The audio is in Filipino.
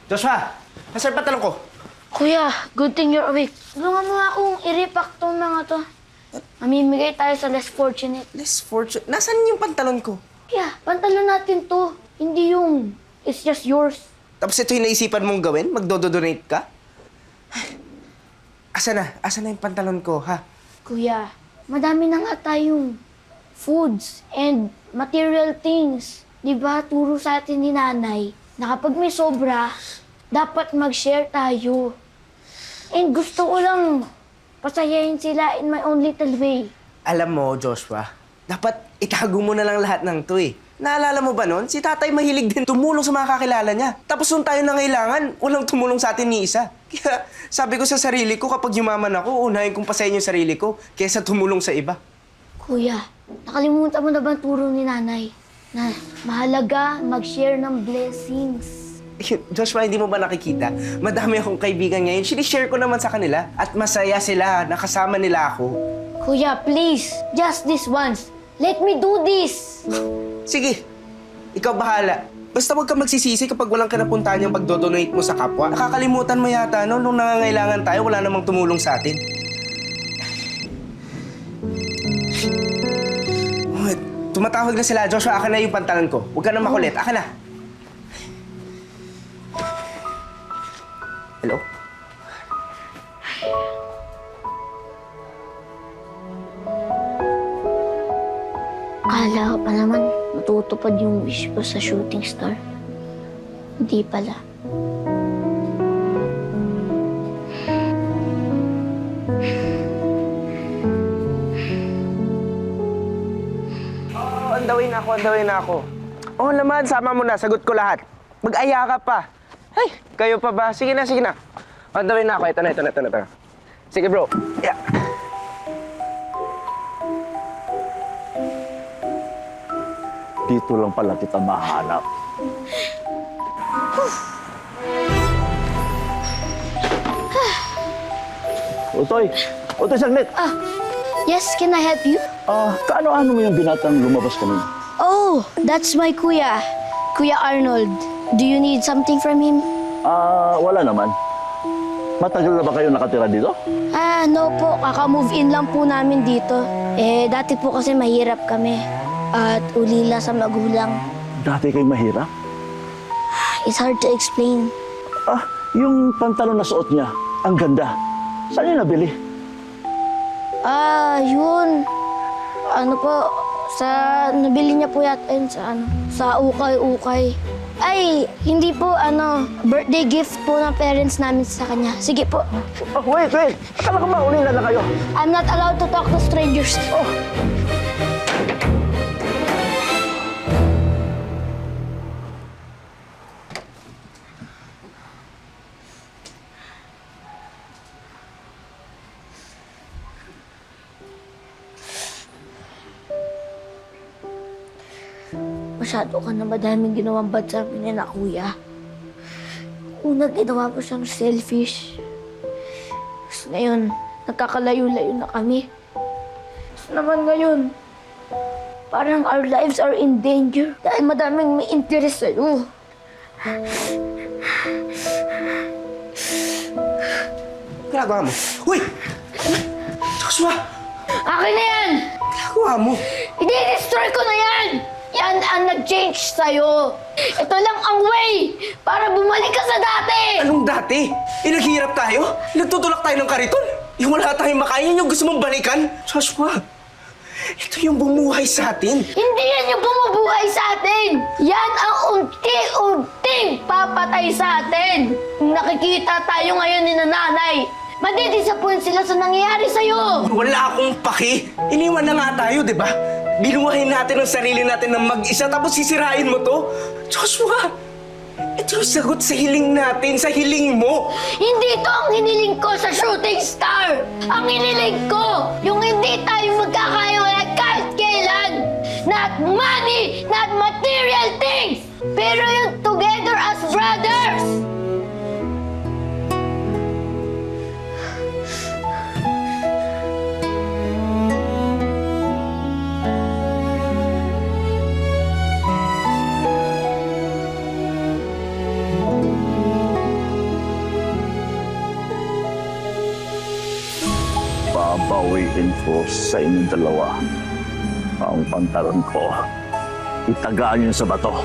Joshua, nasaan yung pantalon ko? Kuya, good thing you're awake. Tulungan mo nga akong i-repack tong mga to. Mamimigay tayo sa less fortunate. Less fortune. Nasaan yung pantalon ko? Kuya, pantalon natin to. Hindi yung it's just yours. Tapos ito yung naisipan mong gawin? Magdodonate ka? Asa na? Asa na yung pantalon ko, ha? Kuya, madami na nga tayong foods and material things. Di ba, turo sa atin ni nanay na kapag may sobra, dapat mag-share tayo. And gusto ko lang pasayahin sila in my own little way. Alam mo, Joshua, dapat itago mo na lang lahat ng to eh. Naalala mo ba nun? Si tatay mahilig din tumulong sa mga kakilala niya. Tapos nung tayo nangailangan, walang tumulong sa atin ni isa. Kaya sabi ko sa sarili ko, kapag yumaman ako, unahin kong pasayin yung sarili ko kaysa tumulong sa iba. Kuya, nakalimutan mo na ba ang turo ni nanay? Na mahalaga mag-share ng blessings. Joshua, hindi mo ba nakikita? Madami akong kaibigan ngayon. Sinishare ko naman sa kanila at masaya sila, nakasama nila ako. Kuya, please, just this once. Let me do this! Sige, ikaw bahala. Basta huwag ka magsisisi kapag walang kanapuntahan yung pagdodonate mo sa kapwa. Nakakalimutan mo yata, no? Nung nangangailangan tayo, wala namang tumulong sa atin. Oh, tumatawag na sila. Joshua, akin na yung pantalan ko. Huwag ka na makulit. Akin na. Hello? Akala ko pa naman matutupad yung wish ko sa shooting star. Hindi pala. Oh, on the way na ako. Oh, naman, sama mo na. Sagot ko lahat. Mag-aya ka pa. Ay, kayo pa ba? Sige na, sige na. On the way na ako. Ito na. Sige, bro. Yeah. Dito lang pala kita mahanap. Utoy! Utoy, saglit! Yes, can I help you? Kaano-ano mo yung binatang lumabas kanina? Oh, that's my kuya. Kuya Arnold. Do you need something from him? Wala naman. Matagal na ba kayo nakatira dito? No po. Kaka-move in lang po namin dito. Dati po kasi mahirap kami. At ulila sa magulang. Dati kayo mahirap? It's hard to explain. Yung pantalon na suot niya, ang ganda. Saan niya nabili? Yun. Ano po, nabili niya po yata yun sa ukay-ukay. Ay, hindi po, birthday gift po ng parents namin sa kanya. Sige po. Wait! Akala ko ba ulila na kayo? I'm not allowed to talk to strangers. Masyado ka na madaming ginawang bad sa amin na kuya. Una, ginawa mo siyang selfish. Tapos ngayon, nagkakalayo-layo na kami. Tapos naman ngayon, parang our lives are in danger dahil madaming may interest sa'yo. Ginagawa mo? Uy! Joshua! Akin na yan! Ginagawa mo? I-destroy ko na yan! Yan ang nag-change sa'yo. Ito lang ang way para bumalik ka sa dati! Anong dati? Naghihirap tayo? Nagtutulak tayo ng kariton? Yung wala tayong makain, yung gusto mong balikan? Joshua, ito yung bumuhay sa atin. Hindi yan yung bumubuhay sa atin! Yan ang unti-unting papatay sa atin! Kung nakikita tayo ngayon ni nanay, madidisappoint sila sa nangyayari sa'yo! Wala akong paki. Iniwan na nga tayo, di ba? Binuhayin natin ang sarili natin ng mag-isa tapos sisirain mo to? Joshua, ito yung sagot sa hiling natin, sa hiling mo. Hindi ito ang hiniling ko sa shooting star! Ang hiniling ko, yung hindi tayo magkakaiwalay kahit kailan! Not money, not material things! Pero yung together as brothers! babawiin ko sa inyong dalawa ang pantalon ko. Itagaan niyo sa bato.